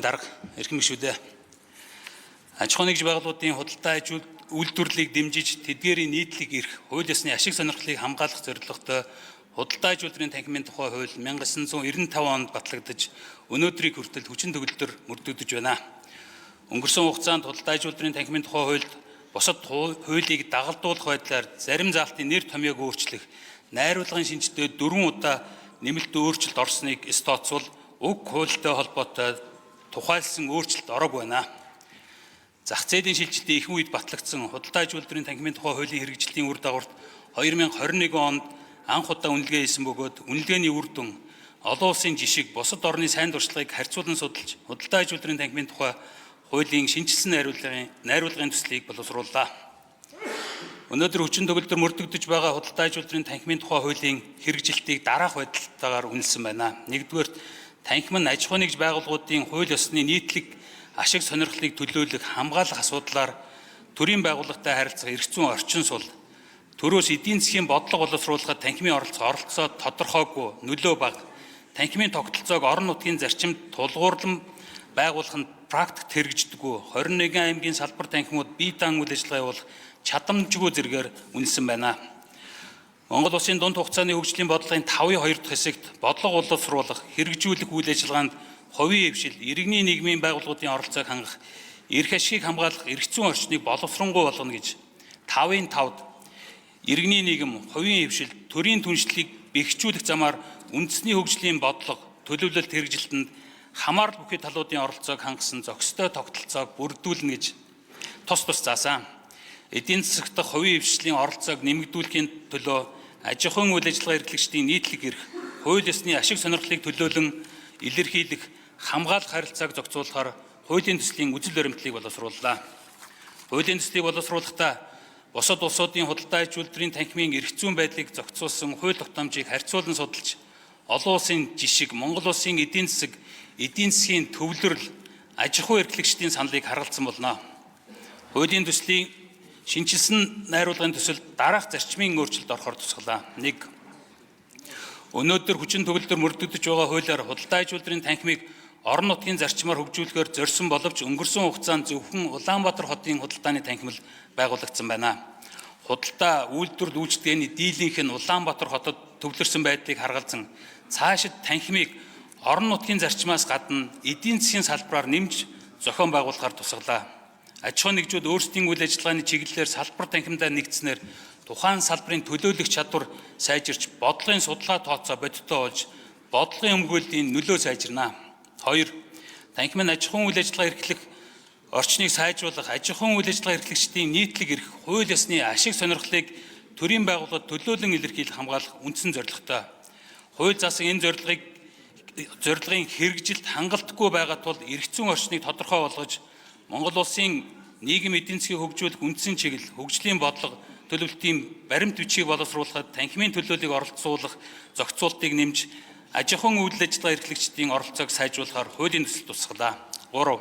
Дарга эрхэм гишүүдээ аж ахуйн нэгж байгууллагын худалдаа аж үйлдвэрлэлийг дэмжиж тэдгээрийн нийтлэг эрх, хууль ёсны ашиг сонирхлыг хамгаалах зорилготой худалдаа аж үйлдвэрийн танхимын тухай хууль 1995 онд батлагдаж өнөөдрийг хүртэл хүчин төгөлдөр мөрдөгдөж байна. Өнгөрсөн хугацаанд худалдаа аж үйлдвэрийн танхимын тухай хуульд бусад хуулийг дагалдуулах байдлаар зарим заалтын нэр томьёог өөрчлөх, найруулгын шинжтэй 4 удаа нэмэлт өөрчлөлт орсныг тооцвол уг хуультай холбоотой тухайлсан өөрчлөлт ороогүй байна. Зах зээлийн шилжилтийн их үед батлагдсан худалдаа аж үйлдвэрийн танхимын тухай хуулийн хэрэгжилтийн үр дагаварт 2021 онд анх удаа үнэлгээ хийсэн бөгөөд үнэлгээний үр дүн олон улсын жишг бусад орны сайн дуршлагыг харьцуулан судалж худалдаа аж үйлдвэрийн танхимын тухай хуулийн шинжилсэн найруулгын төслийг боловсрууллаа. Өнөөдөр хүчин төгөлдөр мөрдөгдөж байгаа худалдаа аж үйлдвэрийн танхимын тухай хуулийн хэрэгжилтийг дараах байдалтайгаар үнэлсэн байна. Нэгдүгээр, танхим нь аж ахуйн нэгж байгууллагуудын хууль ёсны нийтлэг ашиг сонирхлыг төлөөлөх хамгаалах асуудлаар төрийн байгууллагатай харилцах эрх зүйн орчин сул, төрөөс эдийн засгийн бодлого боловсруулахад танхимын оролцоо тодорхойгүй, нөлөө бага, танхимын тогтолцоог орон нутгийн зарчимд тулгуурлан байгуулах нь практикт хэрэгждэггүй, 21 аймгийн салбар танхимууд бие даан үйл ажиллагаа явуулах чадамжгүй зэргээр үнэлсэн байна. Монгол улсын дунд хугацааны хөгжлийн бодлогын 5-2 дахь хэсэгт бодлого боловсруулах, хэрэгжүүлэх үйл ажиллагаанд хувийн эвшил, иргэний нийгмийн байгууллагуудын оролцоог хангах, эрх ашигыг хамгаалах эрх зүйн орчныг боловсронгуй болгоно гэж 5-5-д иргэний нийгэм, хувийн эвшил, төрийн түншлэлийг бэхжүүлэх замаар үндэсний хөгжлийн бодлого, төлөвлөлт хэрэгжилтэнд хамаарал бүхий талуудын оролцоог хангасан зохистой тогтолцоог бүрдүүлнэ гэж тус заасан. Эдийн засаг дахь хувийн эвшлийн оролцоог нэмэгдүүлэхийн төлөө аж ахуйн үйл ажиллагаа эрхлэгчдийн нийтлэг эрх, хууль ёсны ашиг сонирхлыг төлөөлөн илэрхийлэх, хамгаалах харилцааг зохицуулахаар хуулийн төслийн үзэл баримтлалыг боловсрууллаа. Хуулийн төслийг боловсруулахдаа бусад улсуудын худалдаа аж үйлдвэрийн танхимын эрх зүйн байдлыг зохицуулсан хууль тогтоомжийг харьцуулан судалж, олон улсын жишг, Монгол улсын эдийн засгийн төвлөрөл, аж ахуй эрхлэгчдийн саналыг харгалзсан болно. Хуулийн төслийн шинжилсэн найруулгын төсөлд дараах зарчмын өөрчлөлт орохоор тусгалаа. 1. Өнөөдөр хүчин төгөлдөр мөрдөгдөж байгаа хуулиар худалдаа аж үйлдвэрийн танхимыг орон нутгийн зарчмаар хөгжүүлэхээр зорьсон боловч өнгөрсөн хугацаанд зөвхөн Улаанбаатар хотын худалдааны танхим л байгуулагдсан байна. Худалдаа үйлдвэрлэл үйлчилгээний дийлийнх нь Улаанбаатар хотод төвлөрсөн байдлыг харгалзан цаашид танхимыг орон нутгийн зарчмаас гадна эдийн засгийн салбараар нэмж зохион байгуулахаар тусгалаа. Аж ахуйн нэгжүүд өөрсдийн үйл ажиллагааны чиглэлээр салбар танхимдаа нэгдснээр тухайн салбарын төлөөлөх чадвар сайжирч, бодлогын судалгаа тооцоо бодиттой болж, бодлогын өмгөөллийн нөлөө сайжирнаа. 2. Танхим нь аж ахуйн үйл ажиллагаа эрхлэх орчныг сайжруулах, аж ахуйн үйл ажиллагаа эрхлэгчдийн нийтлэг эрх, хууль ёсны ашиг сонирхлыг төрийн байгууллагад төлөөлөн илэрхийлэх хамгаалах үндсэн зорилготой. Хууль заасан энэ зорилгын хэрэгжилт хангалтгүй байгаа тул эрх зүйн орчныг тодорхой болгож, Монгол улсын нийгэм эдийн засгийг хөгжүүлэх үндсэн чиглэл, хөгжлийн бодлого, төлөвлөлтийн баримт бичгийг боловсруулахад танхимын төлөөллийг оролцуулах зохицуултыг нэмж, аж ахуйн үйл ажиллагаа эрхлэгчдийн оролцоог сайжруулахаар хуулийн төсөл тусгалаа. 3.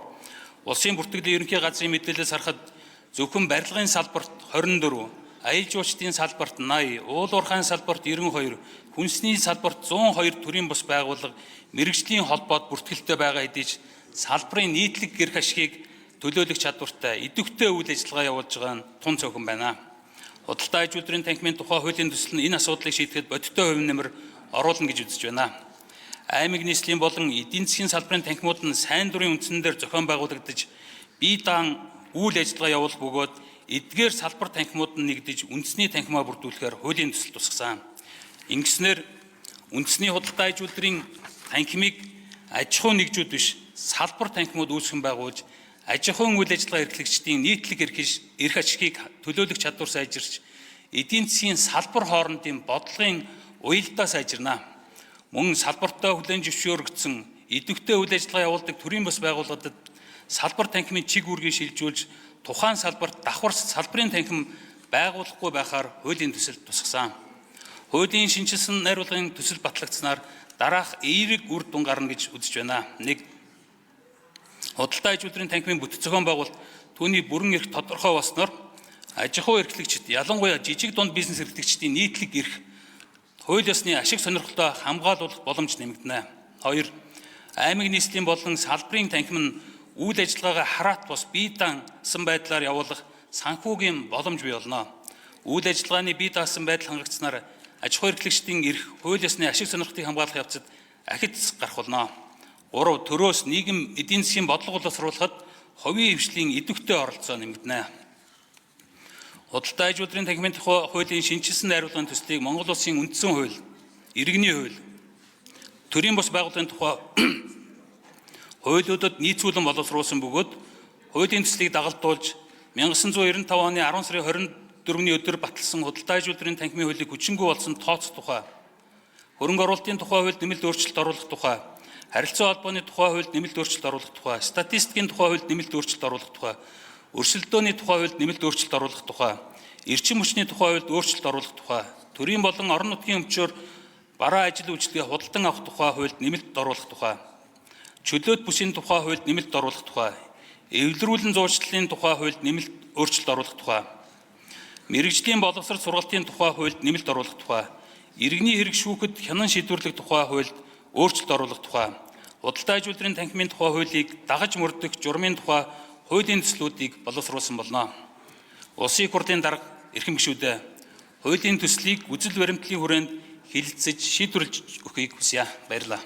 Улсын бүртгэлийн ерөнхий газрын мэдээлэлээс харахад зөвхөн барилгын салбарт 24, аялал жуулчлалын салбарт 80, уул уурхайн салбарт 92, хүнсний салбарт 102 төрлийн бус байгууллага мэргэжлийн холбоод бүртгэлтэй байгаа хэдий ч салбарын нийтлэг эрх ашигыг төлөөлөх чадвартай, идэвхтэй үйл ажиллагаа явуулж байгаа нь тун цөөхөн байна. Худалдаа аж үйлдвэрийн танхимын тухай хуулийн төсөл нь энэ асуудлыг шийдэхэд бодиттой хувь нэмэр оруулна гэж үзэж байна. Аймаг нийслэлийн болон эдийн засгийн салбарын танхимууд нь сайн дурын үндсэн дээр зохион байгуулагдаж, бие даан үйл ажиллагаа явуулах бөгөөд эдгээр салбар танхимууд нь нэгдэж үндэсний танхимаа бүрдүүлэхээр хуулийн төсөл тусгасан. Ингэснээр үндэсний худалдаа аж үйлдвэрийн танхимыг аж ахуйн нэгжүүд биш, салбар танхимууд үүсгэн байгуулж, аж ахуйн үйл ажиллагаа эрхлэгчдийн нийтлэг эрх ашигыг төлөөлөх чадвар сайжирч, эдийн засгийн салбар хоорондын бодлогын уялдаа сайжирнаа. Мөн салбартаа хүлээн зөвшөөрөгдсөн идэвхтэй үйл ажиллагаа явуулдаг төрийн бас байгууллагад салбар танхимын чиг үүргийг шилжүүлж, тухайн салбарт давхар салбарын танхим байгуулахгүй байхаар хуулийн төсөл тусгасан. Хуулийн шинжилсэн найруулгын төсөл батлагдсанаар дараах эерэг үр дүн гарна гэж үзэж байна. 1. Худалдаа аж үйлдвэрийн танхимын бүтэц зохион байгуулалт түүний бүрэн эрх тодорхой болсноор аж ахуй эрхлэгчид, ялангуяа жижиг дунд бизнес эрхлэгчдийн нийтлэг эрх, хууль ёсны ашиг сонирхолтой хамгаалуулах боломж нэмэгдэнэ. 2. аймаг нийслэлийн болон салбарын танхим нь үйл ажиллагаагаа хараат бус бие даасан байдлаар явуулах санхүүгийн боломж бий болно. Үйл ажиллагааны бие даасан байдал хангагдсанаар аж ахуй эрхлэгчдийн эрх, хууль ёсны ашиг сонирхлыг хамгаалах явцад ахиц гарах болно. 3. Төрөөс нийгэм эдийн засгийн бодлого боловсруулахад хувийн хвшлийн идэвхтэй оролцоо нэмэгдэнэ. Худалдаа аж үйлдвэрийн танхимын тухай хуулийн шинжилсэн найруулгын төслийг Монгол Улсын үндсэн хууль, иргэний хууль, төрийн бус байгууллагын тухай хуулиудад нийцүүлэн боловсруулсан бөгөөд хуулийн төслийг дагалдуулж 1995 оны 10 сарын 24-ний өдөр баталсан худалдаа аж үйлдвэрийн танхимын хуулийг хүчингүй болсон тооцох тухай, хөрөнгө оруулалтын тухай хуульд нэмэлт өөрчлөлт оруулах тухай, харилцаа холбооны тухай хуульд нэмэлт өөрчлөлт оруулах тухай, статистикийн тухай хуульд нэмэлт өөрчлөлт оруулах тухай, өрсөлдөөний тухай хуульд нэмэлт өөрчлөлт оруулах тухай, эрчим хүчний тухай хуульд өөрчлөлт оруулах тухай, төрийн болон орон нутгийн өмчөөр бараа ажил үйлчлэгээ худалдан авах тухай хуульд нэмэлт оруулах тухай, чөлөөт бүсийн тухай хуульд нэмэлт оруулах тухай, эвлэрүүлэн зуурчлалын тухай хуульд нэмэлт өөрчлөлт оруулах тухай, мэрэгжлийн боловсрол сургалтын тухай хуульд нэмэлт оруулах тухай, иргэний хэрэг шүүхэд хянан шийдвэрлэх тухай хуульд өөрчлөлт оруулах тухай, худалдаа аж үйлдвэрийн танхимын тухай хуулийг дагаж мөрдөх журмын тухай хуулийн төслүүдийг боловсруулсан болно. Улсын их хурлын дарга эрхэм гишүүдээ хуулийн төслийг үзэл баримтлалын хүрээнд хэлэлцэж шийдвэрлэж өгөхийг хүсье. Баярлалаа.